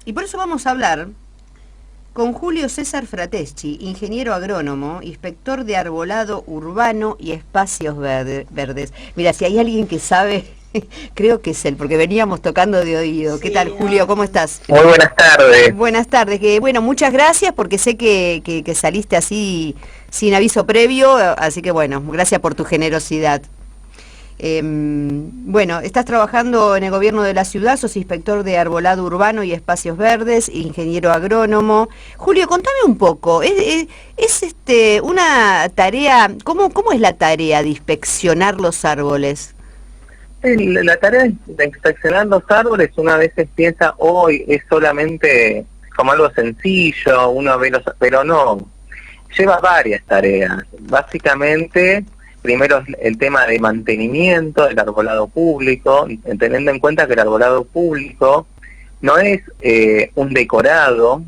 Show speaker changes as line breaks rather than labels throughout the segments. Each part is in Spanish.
Y por eso vamos a hablar con Julio César Frateschi, ingeniero agrónomo, inspector de arbolado urbano y espacios verdes. Mira, si hay alguien que sabe, creo que es él, porque veníamos tocando de oído.
Sí,
¿Qué tal, Julio? ¿Cómo estás?
muy buenas tardes.
Buenas tardes. Bueno, muchas gracias porque sé que saliste así sin aviso previo, así que bueno, gracias por tu generosidad. Bueno, estás trabajando en el gobierno de la ciudad, sos inspector de arbolado urbano y espacios verdes, ingeniero agrónomo. Julio, contame un poco, ¿es una tarea, cómo es la tarea de inspeccionar los árboles?
La tarea de inspeccionar los árboles una vez piensa hoy es solamente como algo sencillo, uno ve pero no, lleva varias tareas. Básicamente, primero el tema de mantenimiento del arbolado público, teniendo en cuenta que el arbolado público no es un decorado,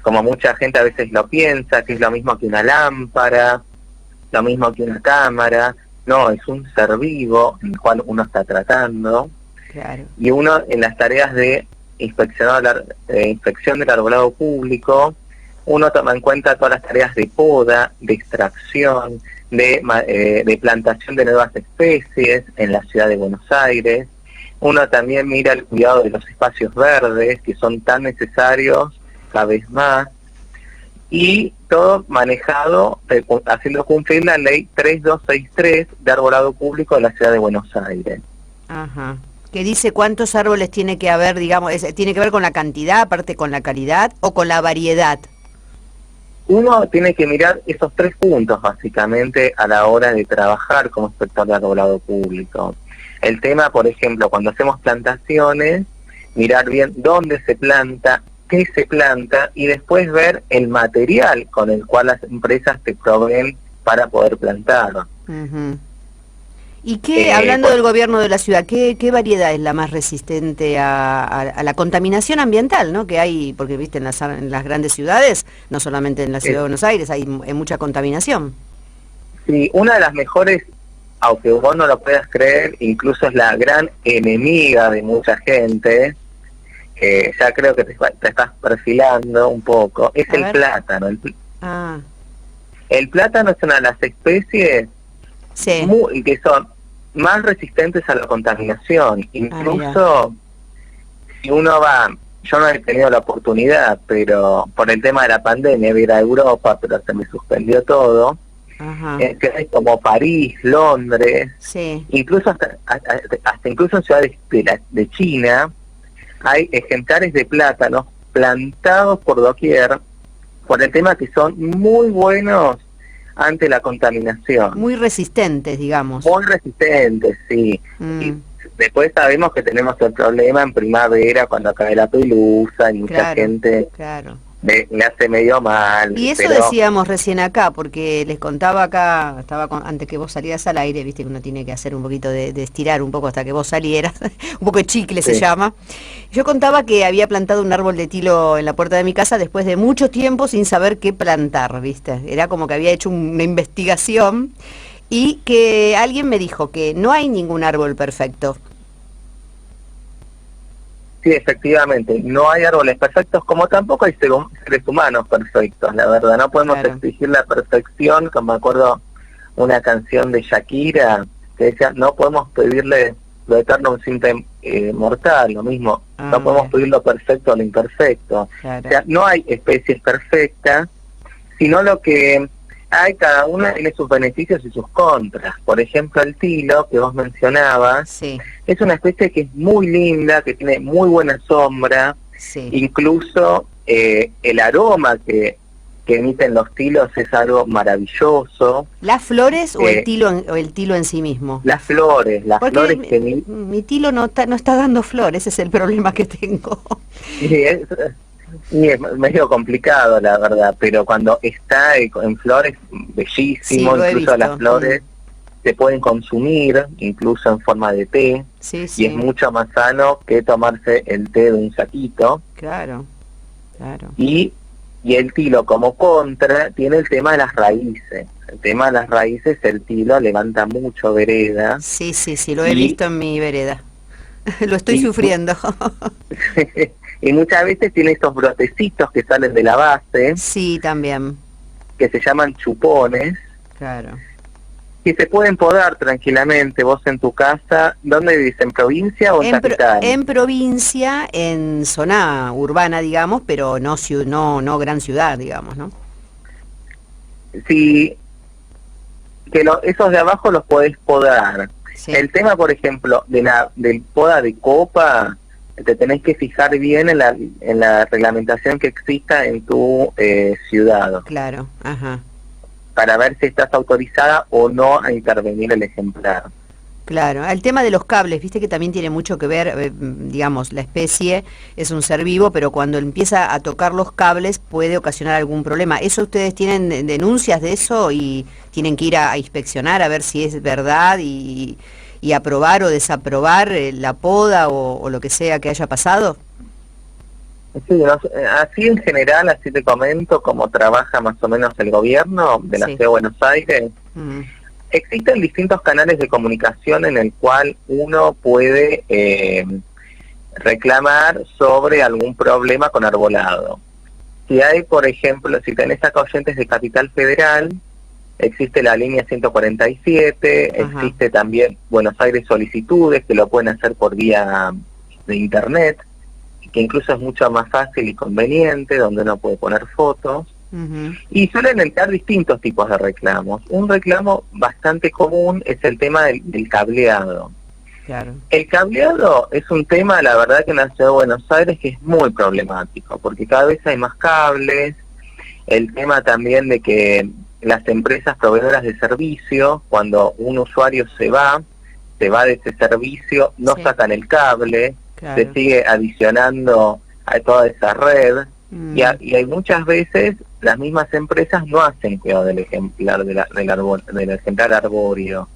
como mucha gente a veces lo piensa, que es lo mismo que una lámpara, lo mismo que una cámara. No, es un ser vivo en el cual uno está tratando.
Claro.
Y uno en las tareas de inspección del arbolado público, uno toma en cuenta todas las tareas de poda, de extracción, de plantación de nuevas especies en la ciudad de Buenos Aires. Uno también mira el cuidado de los espacios verdes, que son tan necesarios cada vez más. Y todo manejado, haciendo cumplir la ley 3263 de arbolado público de la ciudad de Buenos Aires.
Ajá. Que dice cuántos árboles tiene que haber, digamos, ¿tiene que ver con la cantidad, aparte con la calidad o con la variedad?
Uno tiene que mirar esos 3 puntos básicamente a la hora de trabajar como inspector de arbolado público. El tema, por ejemplo, cuando hacemos plantaciones, mirar bien dónde se planta, qué se planta y después ver el material con el cual las empresas te proveen para poder plantar.
Uh-huh. ¿Y qué, hablando del gobierno de la ciudad, qué variedad es la más resistente a la contaminación ambiental, ¿no? Que hay, porque viste, en las grandes ciudades, no solamente en la ciudad de Buenos Aires, hay mucha contaminación.
Sí, una de las mejores, aunque vos no lo puedas creer, incluso es la gran enemiga de mucha gente, ya creo que te estás perfilando un poco, es el plátano. El plátano es una de las especies que son más resistentes a la contaminación. Incluso si uno va, yo no he tenido la oportunidad, pero por el tema de la pandemia, de ir a Europa, pero se me suspendió todo. Que hay como París, Londres, incluso hasta incluso en ciudades de China, hay ejemplares de plátanos plantados por doquier, por el tema que son muy buenos ante la contaminación.
Muy resistentes, digamos.
Muy resistentes, sí. Y después sabemos que tenemos el problema en primavera cuando cae la pelusa y mucha gente le hace medio mal.
Y eso decíamos recién acá, porque les contaba acá, antes que vos salieras al aire, viste que uno tiene que hacer un poquito de estirar un poco hasta que vos salieras, un poco de chicle se llama. Yo contaba que había plantado un árbol de tilo en la puerta de mi casa después de mucho tiempo sin saber qué plantar, viste. Era como que había hecho una investigación y que alguien me dijo que no hay ningún árbol perfecto.
Sí, efectivamente, no hay árboles perfectos, como tampoco hay seres humanos perfectos, la verdad. No podemos exigir la perfección, como me acuerdo una canción de Shakira, que decía, no podemos pedirle lo eterno a un simple mortal, lo mismo, no podemos pedir lo perfecto a lo imperfecto. O sea, no hay especies perfectas, sino lo que hay, cada una tiene sus beneficios y sus contras. Por ejemplo, el tilo, que vos mencionabas, es una especie que es muy linda, que tiene muy buena sombra, incluso el aroma que emiten los tilos es algo maravilloso.
¿Las flores o el tilo en sí mismo?
Las flores que
mi tilo no está dando flores, ese es el problema que tengo.
Y es medio complicado, la verdad, pero cuando está en flores, bellísimo, incluso las flores se pueden consumir, incluso en forma de té, y es mucho más sano que tomarse el té de un saquito.
Claro.
Y el tilo como contra tiene el tema de las raíces. El tema de las raíces, el tilo levanta mucho vereda.
Sí, lo he visto en mi vereda. Lo estoy sufriendo.
Y muchas veces tiene esos brotecitos que salen de la base,
Sí, también.
que se llaman chupones,
Claro.
y se pueden podar tranquilamente vos en tu casa. ¿Dónde vivís? ¿En provincia o en capital?
En provincia, en zona urbana, digamos, pero no, no gran ciudad, digamos, ¿no?
Sí, que esos de abajo los podés podar.
Sí.
El tema, por ejemplo, del poda de copa, te tenés que fijar bien en la reglamentación que exista en tu ciudad,
Claro, ajá.
para ver si estás autorizada o no a intervenir el ejemplar.
Claro, el tema de los cables, viste que también tiene mucho que ver, digamos, la especie es un ser vivo, pero cuando empieza a tocar los cables puede ocasionar algún problema. ¿Eso ustedes tienen denuncias de eso y tienen que ir a inspeccionar a ver si es verdad y aprobar o desaprobar la poda o lo que sea que haya pasado?
Sí, así en general, así te comento cómo trabaja más o menos el gobierno de la
Sí.
Ciudad de Buenos Aires. Existen distintos canales de comunicación en el cual uno puede reclamar sobre algún problema con arbolado. Si hay, por ejemplo, si tenés acá oyentes de Capital Federal, existe la línea 147,
Ajá.
existe también Buenos Aires Solicitudes, que lo pueden hacer por vía de internet, que incluso es mucho más fácil y conveniente, donde uno puede poner fotos. Y suelen entrar distintos tipos de reclamos. Un reclamo bastante común es el tema del cableado.
Claro.
El cableado es un tema, la verdad, que en la Ciudad de Buenos Aires que es muy problemático, porque cada vez hay más cables. El tema también de que las empresas proveedoras de servicio, cuando un usuario se va de ese servicio, no
Sí.
sacan el cable,
Claro.
se sigue adicionando a toda esa red. Y hay muchas veces las mismas empresas no hacen cuidado del ejemplar del ejemplar arbóreo,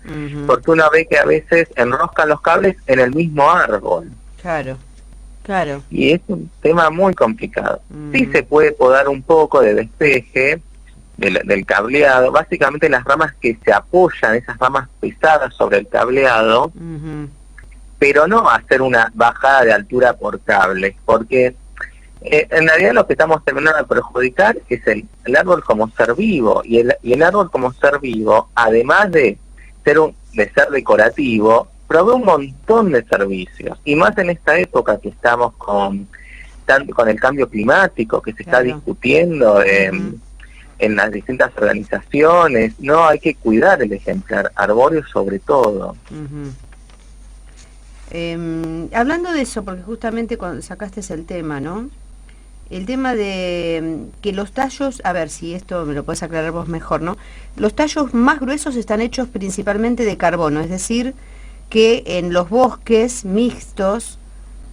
porque uno ve que a veces enroscan los cables en el mismo árbol.
Claro, claro.
Y es un tema muy complicado. Sí se puede podar un poco de despeje del cableado, básicamente las ramas que se apoyan, esas ramas pesadas sobre el cableado, pero no hacer una bajada de altura por cables, porque en realidad lo que estamos terminando de perjudicar es el árbol como ser vivo, y el árbol como ser vivo, además de ser decorativo, provee un montón de servicios, y más en esta época que estamos con el cambio climático que se está discutiendo en las distintas organizaciones. No, hay que cuidar el ejemplar arbóreo sobre todo.
Hablando de eso, porque justamente cuando sacaste el tema, ¿no? El tema de que los tallos, a ver si esto me lo puedes aclarar vos mejor, ¿no? Los tallos más gruesos están hechos principalmente de carbono, es decir, que en los bosques mixtos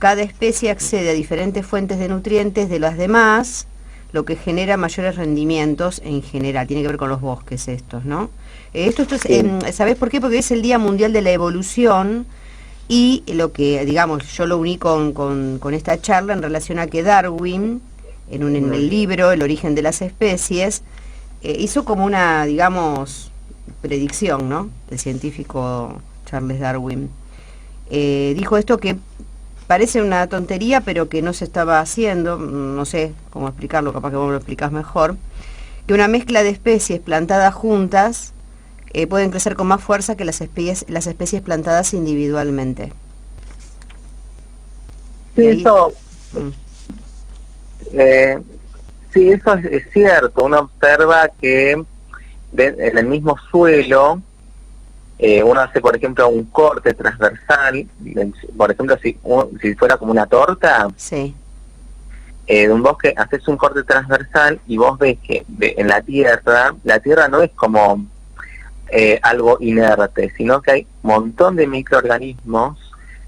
cada especie accede a diferentes fuentes de nutrientes de las demás, lo que genera mayores rendimientos en general. Tiene que ver con los bosques estos, ¿no? ¿Sabés por qué? Porque es el Día Mundial de la Evolución. Y lo que, digamos, yo lo uní con esta charla en relación a que Darwin, en el libro El origen de las especies, hizo como una, digamos, predicción, ¿no? El científico Charles Darwin. Dijo esto que parece una tontería, pero que no se estaba haciendo, no sé cómo explicarlo, capaz que vos me lo explicás mejor, que una mezcla de especies plantadas juntas pueden crecer con más fuerza que las especies plantadas individualmente.
Sí, eso, sí, eso es cierto. Uno observa que en el mismo suelo, uno hace, por ejemplo, un corte transversal, por ejemplo, si fuera como una torta,
sí,
de un bosque, haces un corte transversal y vos ves que en la tierra no es como algo inerte, sino que hay un montón de microorganismos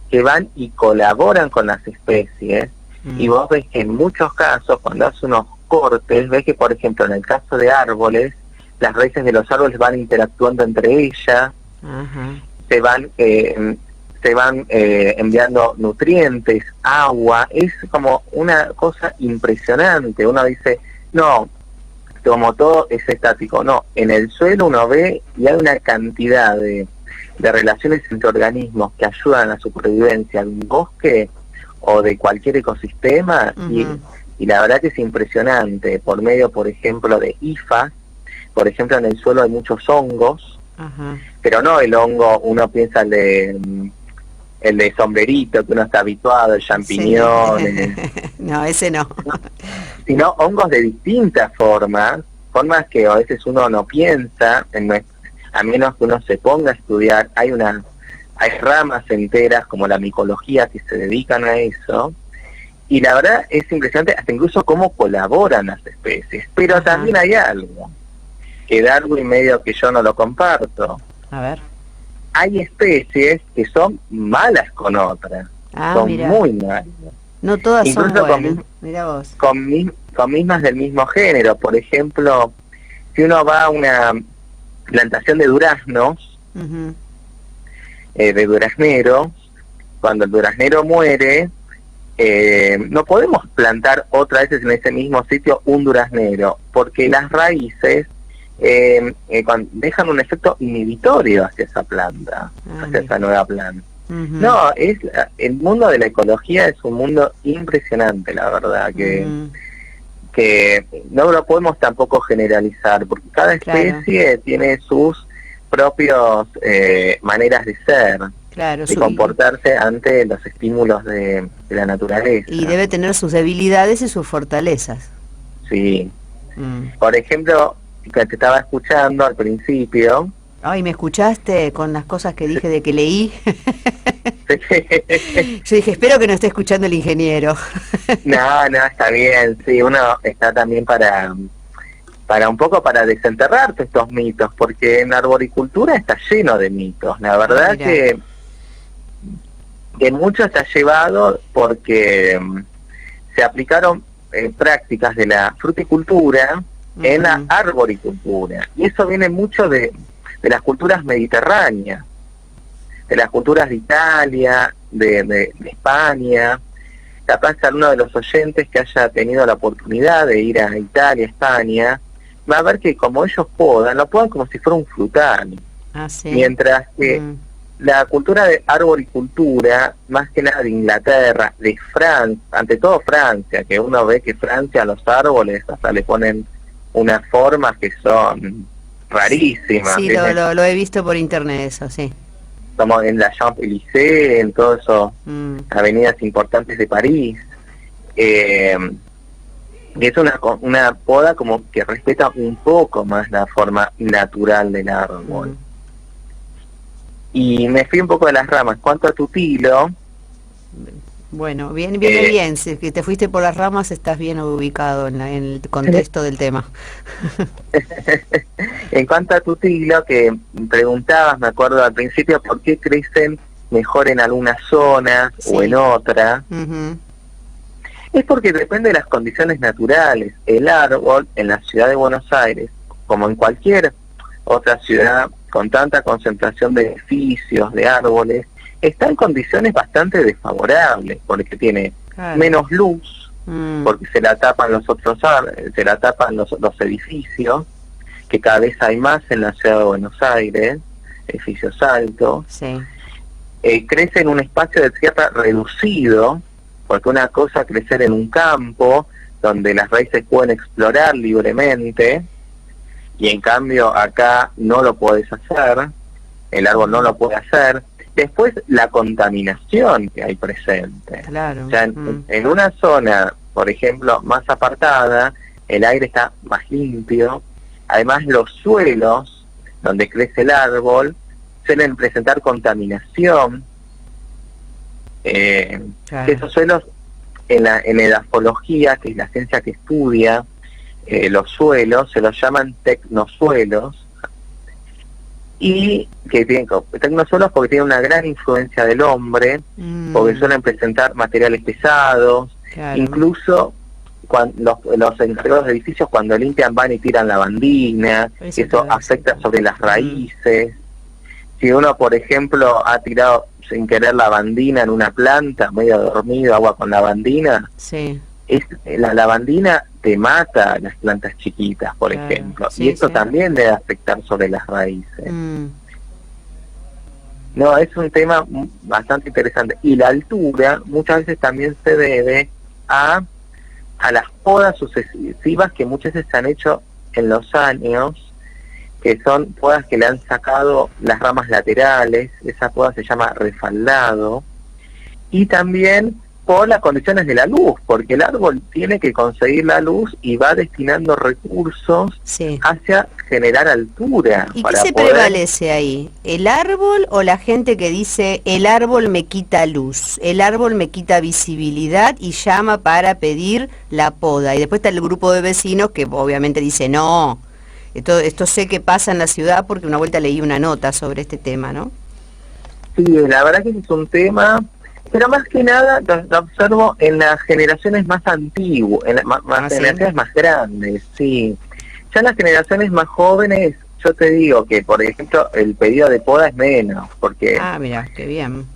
que van y colaboran con las especies. Y vos ves que en muchos casos, cuando haces unos cortes, ves que, por ejemplo, en el caso de árboles, las raíces de los árboles van interactuando entre ellas, se van enviando nutrientes, agua. Es como una cosa impresionante. Uno dice, no, como todo es estático. No, en el suelo uno ve y hay una cantidad de relaciones entre organismos que ayudan a la supervivencia de un bosque o de cualquier ecosistema, y la verdad que es impresionante, por medio, por ejemplo, de IFA. Por ejemplo, en el suelo hay muchos hongos, pero no el hongo, uno piensa el de sombrerito, que uno está habituado, el champiñón.
No, ese no.
Sino hongos de distintas formas que a veces uno no piensa, a menos que uno se ponga a estudiar. Hay ramas enteras como la micología que se dedican a eso, y la verdad es impresionante hasta incluso cómo colaboran las especies. Pero también hay algo que Darwin medio que yo no lo comparto.
A ver.
Hay especies que son malas con otras, son
mirá.
muy malas.
No todas
incluso
son buenas. Mirá vos.
Con mismas del mismo género. Por ejemplo, si uno va a una plantación de duraznos, de durazneros, cuando el duraznero muere, no podemos plantar otra vez en ese mismo sitio un duraznero, porque las raíces dejan un efecto inhibitorio hacia esa planta, hacia esa nueva planta. No, el mundo de la ecología es un mundo impresionante, la verdad, que no lo podemos tampoco generalizar, porque cada especie tiene sus propios maneras de ser, de comportarse ante los estímulos de la naturaleza.
Y debe tener sus debilidades y sus fortalezas.
Sí. Por ejemplo, que te estaba escuchando al principio.
Ay, ¿me escuchaste con las cosas que dije de que leí? Yo dije, espero que no esté escuchando el ingeniero.
No, está bien. Sí, uno está también para un poco para desenterrar estos mitos, porque en la arboricultura está lleno de mitos. La verdad que mucho se ha llevado porque se aplicaron prácticas de la fruticultura en la arboricultura, y eso viene mucho de las culturas mediterráneas, de las culturas de Italia, de España. Capaz alguno de los oyentes que haya tenido la oportunidad de ir a Italia, España, va a ver que como ellos lo podan como si fuera un frutal. Mientras que la cultura de arboricultura, más que nada de Inglaterra, de Francia, ante todo Francia, que uno ve que Francia a los árboles hasta le ponen unas formas que son rarísimas.
Sí, lo he visto por internet, eso, sí.
Como en la Champs-Élysées, en todas esas avenidas importantes de París. Es una poda como que respeta un poco más la forma natural del árbol. Y me fui un poco de las ramas. Cuanto a tutilo...
Bueno, viene bien. Si te fuiste por las ramas, estás bien ubicado en el contexto del tema.
En cuanto a tutilo, que preguntabas, me acuerdo al principio, ¿por qué crecen mejor en alguna zona o en otra? Es porque depende de las condiciones naturales. El árbol en la ciudad de Buenos Aires, como en cualquier otra ciudad con tanta concentración de edificios, de árboles, está en condiciones bastante desfavorables, porque tiene menos luz, porque se la tapan los edificios, que cada vez hay más en la ciudad de Buenos Aires, edificios altos. Crece en un espacio de tierra reducido, porque una cosa es crecer en un campo donde las raíces pueden explorar libremente, y en cambio acá no lo podés hacer, el árbol no lo puede hacer. Después, la contaminación que hay presente. O sea, en una zona, por ejemplo, más apartada, el aire está más limpio. Además, los suelos donde crece el árbol suelen presentar contaminación. Esos suelos, en edafología, que es la ciencia que estudia los suelos, se los llaman tecnosuelos. Y que tienen tecnosuelos porque tienen una gran influencia del hombre, porque suelen presentar materiales pesados, incluso cuando los encargados de edificios cuando limpian van y tiran lavandina, eso afecta sobre las raíces. Si uno, por ejemplo, ha tirado sin querer lavandina en una planta, medio dormido, agua con lavandina, la lavandina te mata a las plantas chiquitas, por ejemplo, y esto también debe afectar sobre las raíces. No, es un tema bastante interesante. Y la altura muchas veces también se debe a las podas sucesivas que muchas veces se han hecho en los años, que son podas que le han sacado las ramas laterales. Esa poda se llama refaldado. Y también por las condiciones de la luz, porque el árbol tiene que conseguir la luz y va destinando recursos hacia generar altura.
¿Y qué se prevalece ahí? ¿El árbol o la gente que dice el árbol me quita luz, el árbol me quita visibilidad y llama para pedir la poda? Y después está el grupo de vecinos que obviamente dice no, esto sé que pasa en la ciudad porque una vuelta leí una nota sobre este tema, ¿no?
Sí, la verdad que es un tema... Pero más que nada lo observo en las generaciones más antiguas, en las generaciones más grandes, sí. Ya en las generaciones más jóvenes, yo te digo que, por ejemplo, el pedido de poda es menos, porque...
Ah, mira, qué bien.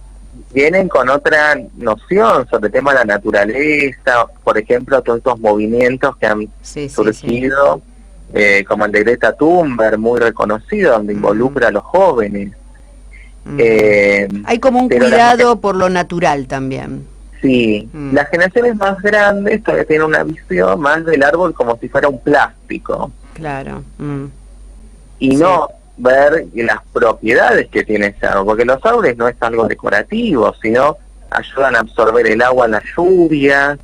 Vienen con otra noción sobre el tema de la naturaleza, por ejemplo, todos estos movimientos que han surgido, como el de Greta Thunberg, muy reconocido, donde involucra a los jóvenes.
Hay como un cuidado por lo natural también.
Sí, las generaciones más grandes todavía tienen una visión más del árbol como si fuera un plástico.
Claro.
Y no ver las propiedades que tiene ese árbol, porque los árboles no es algo decorativo, sino ayudan a absorber el agua en las lluvias,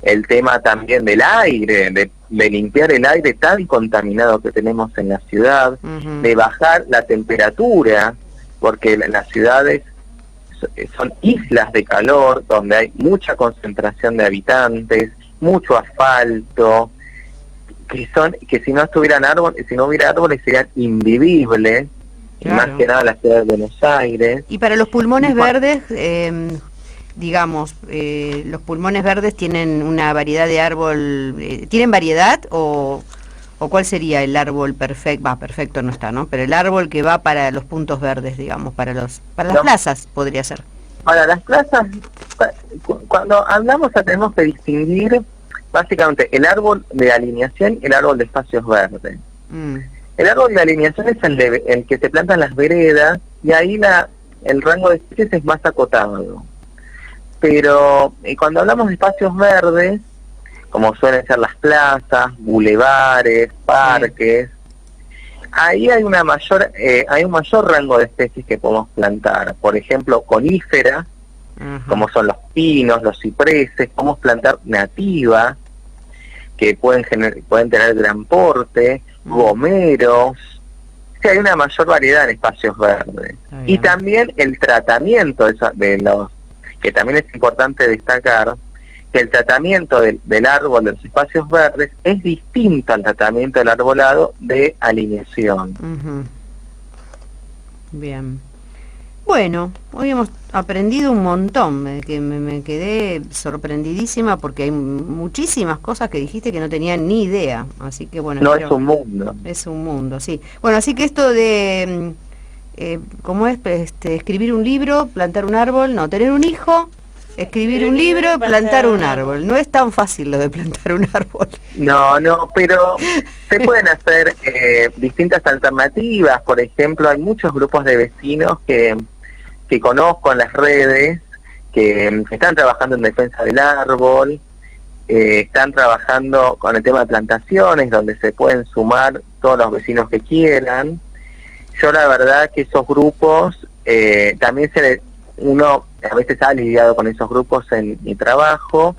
el tema también del aire, de limpiar el aire tan contaminado que tenemos en la ciudad, de bajar la temperatura, porque las ciudades son islas de calor donde hay mucha concentración de habitantes, mucho asfalto, que si no estuvieran árboles, si no hubiera árboles serían invivibles, más que nada la ciudad de Buenos Aires.
Y para los pulmones verdes, digamos, los pulmones verdes tienen una variedad de árbol, ¿tienen variedad o cuál sería el árbol perfecto? Perfecto no está, ¿no? Pero el árbol que va para los puntos verdes, digamos, para las plazas podría ser. Para
las plazas, cuando hablamos tenemos que distinguir básicamente el árbol de alineación y el árbol de espacios verdes. El árbol de alineación es el que se planta en las veredas y ahí el rango de especies es más acotado. Pero cuando hablamos de espacios verdes, como suelen ser las plazas, bulevares, parques, ahí hay un mayor rango de especies que podemos plantar. Por ejemplo, coníferas, como son los pinos, los cipreses, podemos plantar nativas, que pueden tener gran porte, gomeros. Sí, hay una mayor variedad en espacios verdes. Y también el tratamiento que también es importante destacar, que el tratamiento del árbol de los espacios verdes es distinto al tratamiento del arbolado de alineación.
Bien. Bueno, hoy hemos aprendido un montón, me quedé sorprendidísima porque hay muchísimas cosas que dijiste que no tenía ni idea, así que bueno.
No, es un mundo.
Es un mundo, sí. Bueno, así que esto de, ¿cómo es? Escribir un libro, plantar un árbol, no, tener un hijo... Escribir un libro, plantar un árbol. No es tan fácil lo de plantar un árbol.
No, pero se pueden hacer distintas alternativas. Por ejemplo, hay muchos grupos de vecinos que conozco en las redes, que están trabajando en defensa del árbol, están trabajando con el tema de plantaciones, donde se pueden sumar todos los vecinos que quieran. Yo la verdad que esos grupos también uno a veces ha lidiado con esos grupos en mi trabajo,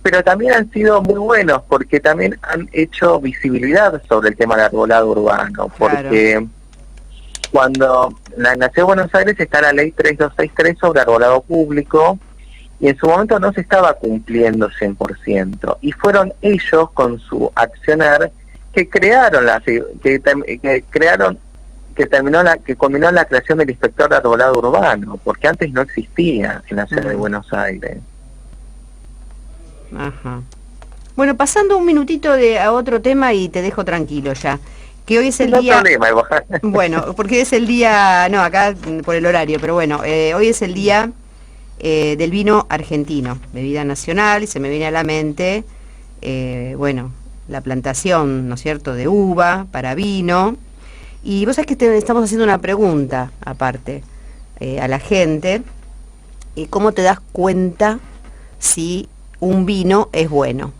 pero también han sido muy buenos porque también han hecho visibilidad sobre el tema del arbolado urbano, porque cuando en la Ciudad de Buenos Aires está la ley 3263 sobre arbolado público y en su momento no se estaba cumpliendo 100%, y fueron ellos con su accionar que crearon que combinó la creación del inspector de arbolado urbano, porque antes no existía en la ciudad de Buenos Aires.
Bueno, pasando un minutito a otro tema y te dejo tranquilo ya, que hoy es el día... Bueno, porque es el día, no, acá por el horario, pero bueno, hoy es el día del vino argentino, bebida nacional, y se me viene a la mente, bueno, la plantación, ¿no es cierto?, de uva para vino. Y vos sabés que estamos haciendo una pregunta aparte. a la gente, ¿cómo te das cuenta si un vino es bueno?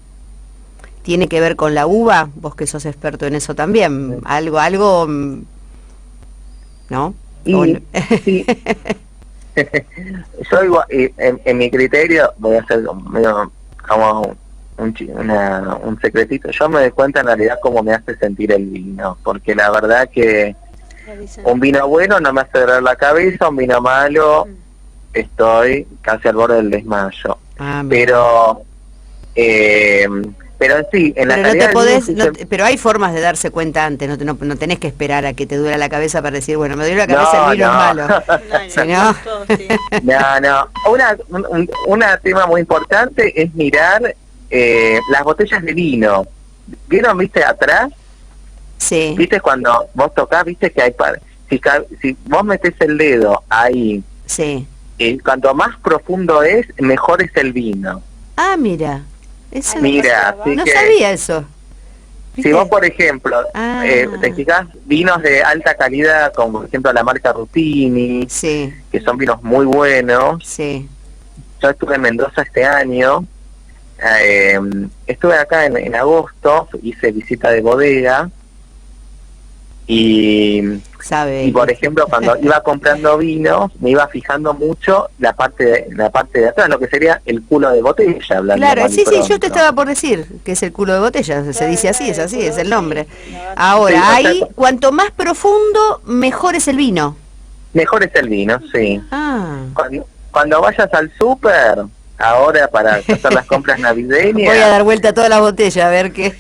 ¿Tiene que ver con la uva? Vos que sos experto en eso también. Algo, ¿no?
Y, sí. Yo igual, en mi criterio, voy a hacer medio como un secretito. Yo me doy cuenta en realidad cómo me hace sentir el vino, porque la verdad que un vino bueno no me hace doler la cabeza, un vino malo estoy casi al borde del desmayo. Pero sí, en la calidad
pero hay formas de darse cuenta antes, no tenés que esperar a que te duela la cabeza para decir, bueno, me duele la cabeza, el vino es malo.
Una tema muy importante es mirar las botellas de vino. ¿Vieron, viste, atrás?
Sí.
¿Viste cuando vos tocás, viste que hay si vos metés el dedo ahí,
sí,
cuanto más profundo es, mejor es el vino.
Ah, mira. Eso
mira,
no sabía eso.
¿Viste? Si vos, por ejemplo, te fijás, vinos de alta calidad, como por ejemplo la marca Rutini,
sí,
que son vinos muy buenos.
Sí.
Yo estuve en Mendoza este año, estuve acá en agosto, hice visita de bodega, y por ejemplo cuando iba comprando vinos me iba fijando mucho la parte de atrás, lo que sería el culo de botella, hablando.
Claro, sí, yo te estaba por decir que es el culo de botella, se dice así, es así, es el nombre. Ahora, ahí, cuanto más profundo, mejor es el vino.
Mejor es el vino, sí. Cuando vayas al súper ahora para hacer las compras navideñas,
voy a dar vuelta a todas las botellas a ver qué.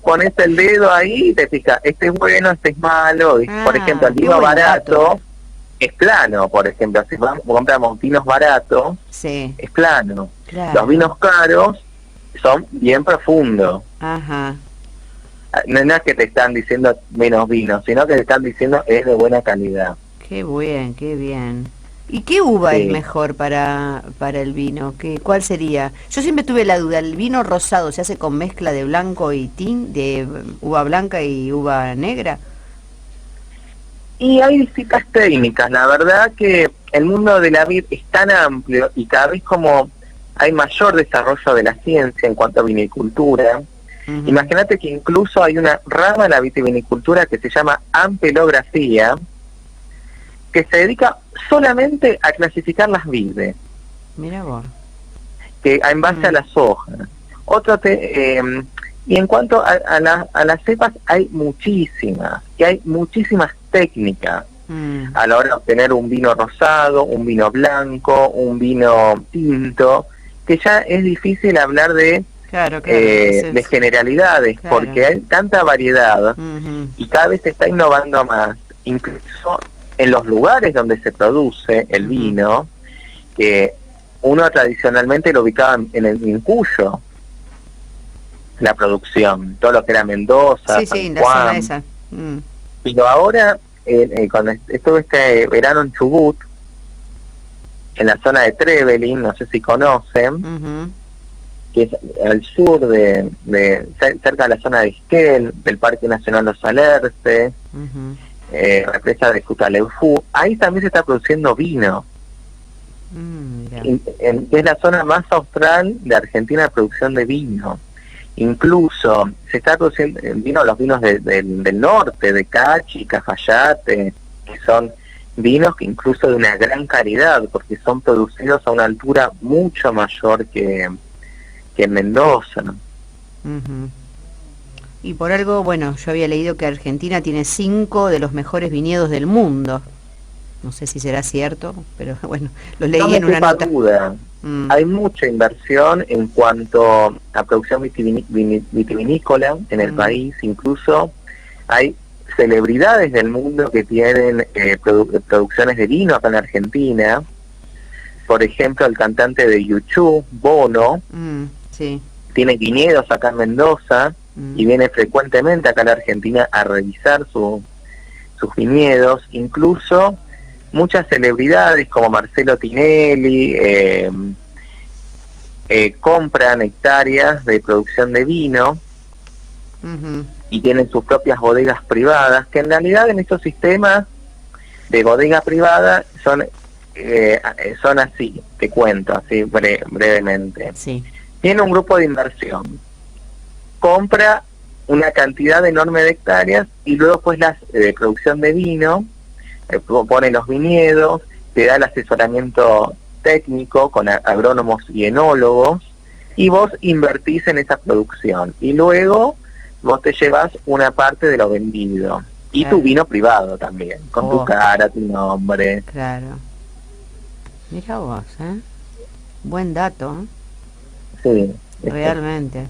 Pones el dedo ahí y te fijas, este es bueno, este es malo. Por ejemplo, el vino barato es plano, por ejemplo, si compramos vinos baratos, es plano. Claro. Los vinos caros son bien profundos.
Ajá.
No es que te están diciendo menos vino, sino que te están diciendo es de buena calidad.
Qué bien, qué bien. ¿Y qué uva es mejor para el vino? ¿Cuál sería? Yo siempre tuve la duda, ¿el vino rosado se hace con mezcla de blanco y de uva blanca y uva negra?
Y hay distintas técnicas, la verdad que el mundo de la vid es tan amplio y cada vez como hay mayor desarrollo de la ciencia en cuanto a vinicultura. Imagínate que incluso hay una rama de la vitivinicultura que se llama ampelografía, que se dedica solamente a clasificar las vides.
Mira vos.
Que en base a las hojas. Y en cuanto a las cepas, hay muchísimas, y hay muchísimas técnicas a la hora de obtener un vino rosado, un vino blanco, un vino tinto, que ya es difícil hablar de de generalidades, porque hay tanta variedad y cada vez se está innovando más, incluso en los lugares donde se produce el vino, que uno tradicionalmente lo ubicaba en Cuyo, la producción, todo lo que era Mendoza, San Juan.
La zona esa.
Pero ahora, cuando estuve este verano en Chubut, en la zona de Trevelin, no sé si conocen, que es al sur cerca de la zona de Esquel, del Parque Nacional Los Alerces, represa de Futaleufú, ahí también se está produciendo vino. Es la zona más austral de Argentina de producción de vino. Incluso se está produciendo los vinos del norte, de Cachi, Cafayate, que son vinos que incluso de una gran calidad, porque son producidos a una altura mucho mayor que en Mendoza.
Y por algo, bueno, yo había leído que Argentina tiene 5 de los mejores viñedos del mundo. No sé si será cierto, pero bueno, lo leí en una nota.
Duda. Hay mucha inversión en cuanto a producción vitivinícola en el país, incluso hay celebridades del mundo que tienen producciones de vino acá en Argentina. Por ejemplo, el cantante de U2, Bono, tiene viñedos acá en Mendoza y viene frecuentemente acá a la Argentina a revisar sus viñedos. Incluso muchas celebridades como Marcelo Tinelli compran hectáreas de producción de vino y tienen sus propias bodegas privadas, que en realidad en estos sistemas de bodega privada son así, te cuento así brevemente.
Sí.
Tiene un grupo de inversión, compra una cantidad enorme de hectáreas y luego pues la producción de vino, pone los viñedos, te da el asesoramiento técnico con agrónomos y enólogos, y vos invertís en esa producción y luego vos te llevas una parte de lo vendido y tu vino privado también, con tu cara, tu nombre.
Claro. Mira vos, buen dato,
Sí.
realmente.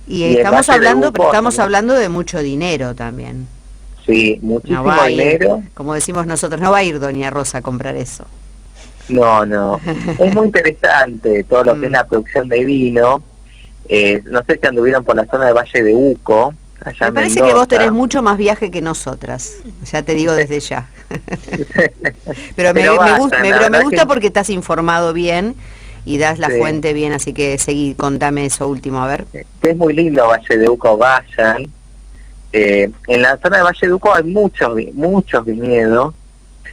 Y estamos hablando, pero estamos hablando de mucho dinero también.
Sí, muchísimo dinero.
Como decimos nosotros, no va a ir doña Rosa a comprar eso.
No. Es muy interesante todo lo que es la producción de vino. No sé si anduvieron por la zona de Valle de Uco. Allá
me parece que vos tenés mucho más viaje que nosotras. Ya te digo desde ya. pero me gusta porque estás informado bien y das la fuente bien, así que seguí, contame eso último, a ver.
Es muy lindo Valle de Uco, vayan. En la zona de Valle de Uco hay muchos viñedos.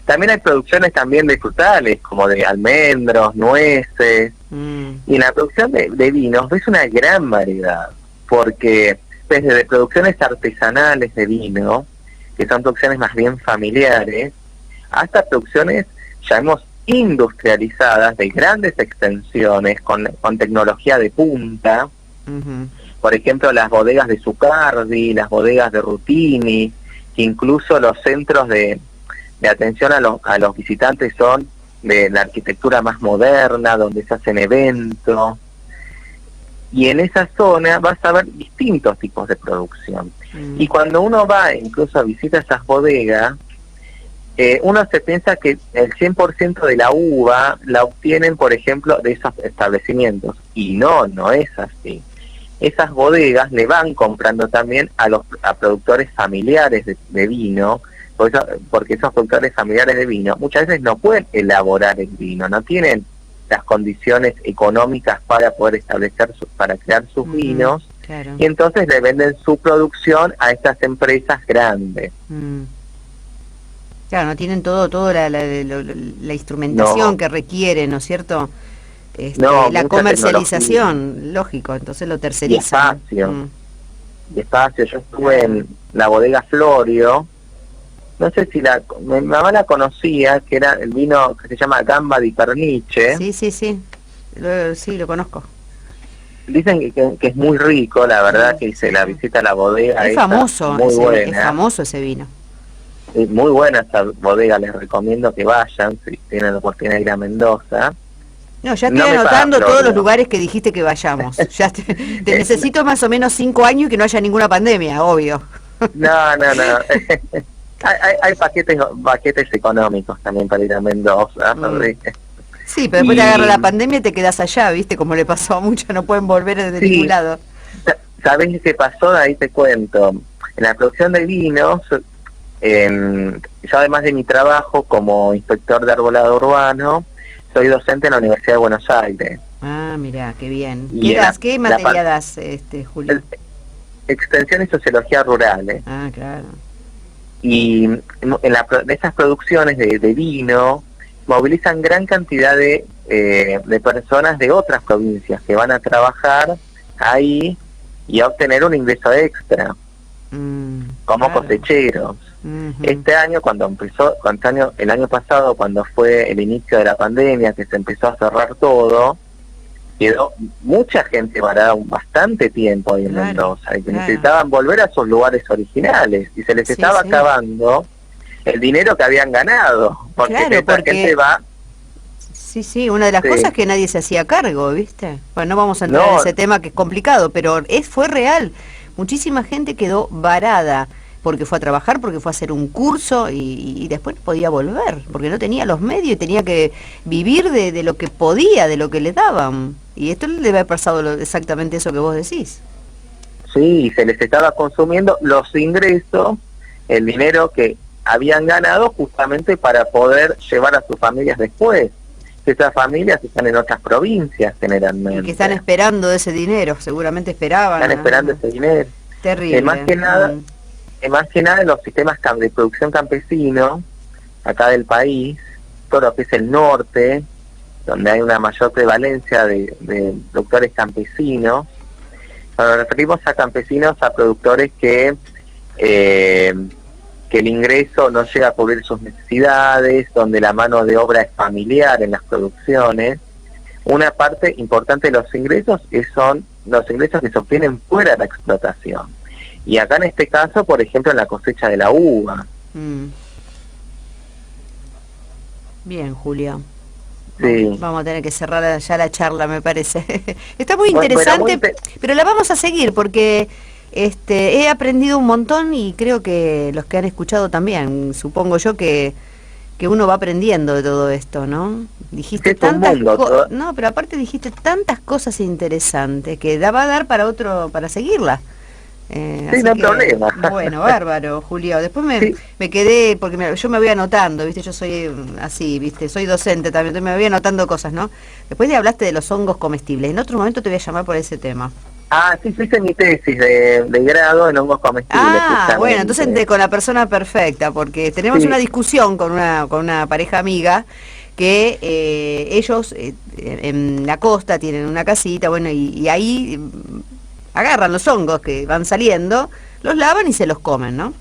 También hay producciones también de frutales, como de almendros, nueces. Y en la producción de vinos ves una gran variedad, porque desde producciones artesanales de vino, que son producciones más bien familiares, hasta producciones, llamemos, industrializadas, de grandes extensiones, con tecnología de punta. Por ejemplo, las bodegas de Zucardi, las bodegas de Rutini, que incluso los centros de atención a los visitantes son de la arquitectura más moderna, donde se hacen eventos. Y en esa zona vas a ver distintos tipos de producción. Y cuando uno va incluso a visitar esas bodegas, uno se piensa que el 100% de la uva la obtienen, por ejemplo, de esos establecimientos. Y no es así. Esas bodegas le van comprando también a productores familiares de vino, porque esos productores familiares de vino muchas veces no pueden elaborar el vino, no tienen las condiciones económicas para poder para crear sus vinos,
claro.
Y entonces le venden su producción a estas empresas grandes.
Claro, no tienen toda la instrumentación que requieren, ¿no es cierto? La comercialización, lógico, entonces lo tercerizan.
Y espacio. Yo estuve en la bodega Florio, no sé si mi mamá la conocía, que era el vino que se llama Gamba di Pernice.
Sí, lo conozco.
Dicen que es muy rico, la verdad, que se la visita a la bodega.
Es famoso, es famoso ese vino.
Es muy buena esa bodega, les recomiendo que vayan, si tienen la oportunidad de ir a Mendoza.
No, ya estoy anotando todos los lugares que dijiste que vayamos. Ya te necesito más o menos 5 años y que no haya ninguna pandemia, obvio.
No. hay paquetes económicos también para ir a Mendoza.
Sí, pero después te agarra la pandemia y te quedas allá, ¿viste? Como le pasó a muchos, no pueden volver desde ningún lado.
¿Sabés qué pasó? Ahí te cuento. En la producción de vinos, yo además de mi trabajo como inspector de arbolado urbano, soy docente en la Universidad de Buenos Aires.
Ah, mira, qué bien. ¿Qué materia das, Julio?
Extensión y sociología rurales.
Ah, claro.
Y de esas producciones de vino, movilizan gran cantidad de personas de otras provincias que van a trabajar ahí y a obtener un ingreso extra, como cosecheros. Este año, el año pasado, cuando fue el inicio de la pandemia, que se empezó a cerrar todo, quedó mucha gente varada bastante tiempo ahí en Mendoza, y que necesitaban volver a sus lugares originales, y se les estaba acabando el dinero que habían ganado, porque gente va...
Sí, una de las cosas que nadie se hacía cargo, ¿viste? Bueno, no vamos a entrar en ese tema que es complicado, pero fue real. Muchísima gente quedó varada porque fue a trabajar, porque fue a hacer un curso y después no podía volver, porque no tenía los medios y tenía que vivir de lo que podía, de lo que le daban. Y esto le debe haber pasado exactamente eso que vos decís.
Sí, se les estaba consumiendo los ingresos, el dinero que habían ganado justamente para poder llevar a sus familias después. Esas familias están en otras provincias generalmente.
Y que están esperando ese dinero, seguramente esperaban.
Están esperando ese dinero.
Terrible.
Más que nada en los sistemas de producción campesino, acá del país, todo lo que es el norte, donde hay una mayor prevalencia de productores campesinos. Cuando nos referimos a campesinos, a productores que el ingreso no llega a cubrir sus necesidades, donde la mano de obra es familiar en las producciones. Una parte importante de los ingresos son los ingresos que se obtienen fuera de la explotación. Y acá en este caso, por ejemplo, en la cosecha de la uva.
Bien, Julio.
Sí.
Vamos a tener que cerrar ya la charla, me parece. Está muy interesante, pero la vamos a seguir porque he aprendido un montón y creo que los que han escuchado también. Supongo yo que uno va aprendiendo de todo esto, ¿no? Dijiste tantas cosas, no, pero aparte dijiste tantas cosas interesantes que va a dar para seguirla.
Sí, no hay problema.
Bueno, bárbaro, Julio. Después me quedé, porque yo me voy anotando, ¿viste? Yo soy así, ¿viste? Soy docente también, entonces me voy anotando cosas, ¿no? Después hablaste de los hongos comestibles. En otro momento te voy a llamar por ese tema. Ah,
sí, hice mi tesis de grado en hongos comestibles.
Ah, bueno, entonces con la persona perfecta, porque tenemos una discusión con una pareja amiga que ellos en la costa tienen una casita, bueno, y ahí agarran los hongos que van saliendo, los lavan y se los comen, ¿no?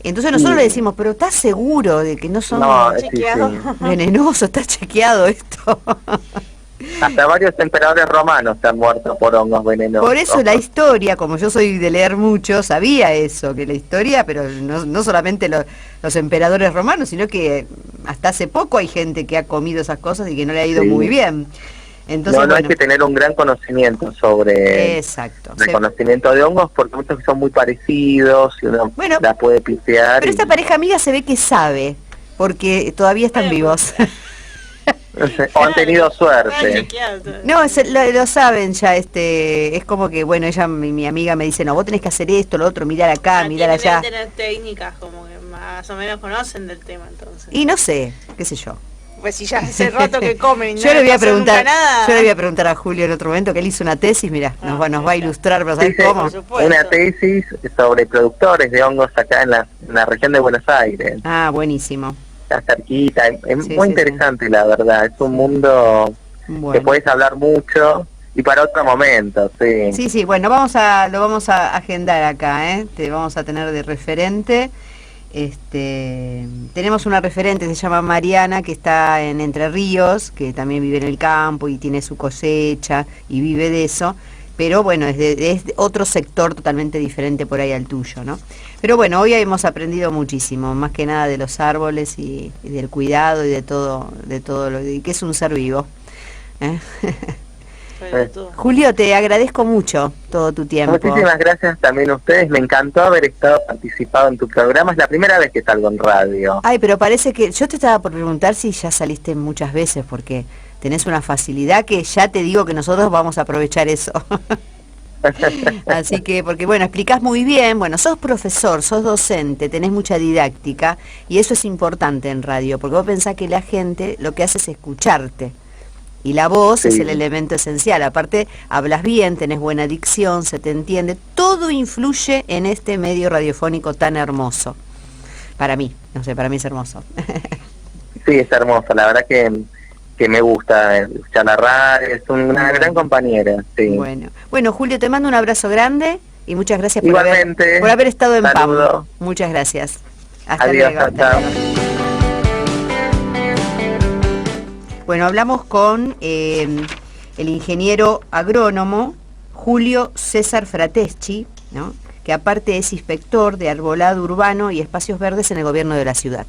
Entonces nosotros le decimos, pero ¿estás seguro de que no son chequeados? Venenosos, ¿está chequeado esto?
Hasta varios emperadores romanos se han muerto por hongos venenosos.
Por eso la historia, como yo soy de leer mucho, sabía eso, que la historia, pero no solamente los emperadores romanos, sino que hasta hace poco hay gente que ha comido esas cosas y que no le ha ido muy bien. Entonces,
no hay que tener un gran conocimiento sobre el conocimiento de hongos, porque muchos son muy parecidos y uno la puede pisear.
Pero esta pareja amiga se ve que sabe, porque todavía están vivos.
O han tenido suerte.
No, lo saben ya, es como que, bueno, mi amiga me dice, no, vos tenés que hacer esto, lo otro, mirar acá, mirar allá.
Tienen técnicas como que más o menos conocen del tema, entonces.
Y no sé, qué sé yo.
Pues si ya hace rato que comen.
Yo le voy a preguntar a Julio en otro momento, que él hizo una tesis, mira, nos va a ilustrar para saber cómo.
Una tesis sobre productores de hongos acá en la región de Buenos Aires.
Ah, buenísimo.
Está cerquita, es muy interesante la verdad, es un mundo que podés hablar mucho y para otro momento, sí.
Sí, bueno, lo vamos a agendar acá, te vamos a tener de referente. Tenemos una referente, se llama Mariana, que está en Entre Ríos, que también vive en el campo y tiene su cosecha y vive de eso, pero bueno, es de otro sector totalmente diferente por ahí al tuyo, ¿no? Pero bueno, hoy hemos aprendido muchísimo, más que nada de los árboles y del cuidado y de todo lo que es un ser vivo. Julio, te agradezco mucho todo tu tiempo.
Muchísimas gracias también a ustedes, me encantó haber participado en tu programa, es la primera vez que salgo en radio.
Ay, pero parece que yo te estaba por preguntar si ya saliste muchas veces, porque tenés una facilidad que ya te digo que nosotros vamos a aprovechar eso. Así que, porque bueno, explicás muy bien, bueno, sos profesor, sos docente, tenés mucha didáctica, y eso es importante en radio, porque vos pensás que la gente lo que hace es escucharte. Y la voz es el elemento esencial, aparte hablas bien, tenés buena dicción, se te entiende, todo influye en este medio radiofónico tan hermoso. Para mí, no sé, para mí es hermoso.
Sí, es hermoso, la verdad que me gusta escuchar la radio, es una gran compañera. Sí.
Bueno, Julio, te mando un abrazo grande y muchas gracias por haber estado en
Saludo.
PAM. Muchas gracias. Hasta
Adiós,
luego.
Chao.
Bueno, hablamos con el ingeniero agrónomo Julio César Frateschi, ¿no? Que aparte es inspector de arbolado urbano y espacios verdes en el gobierno de la ciudad.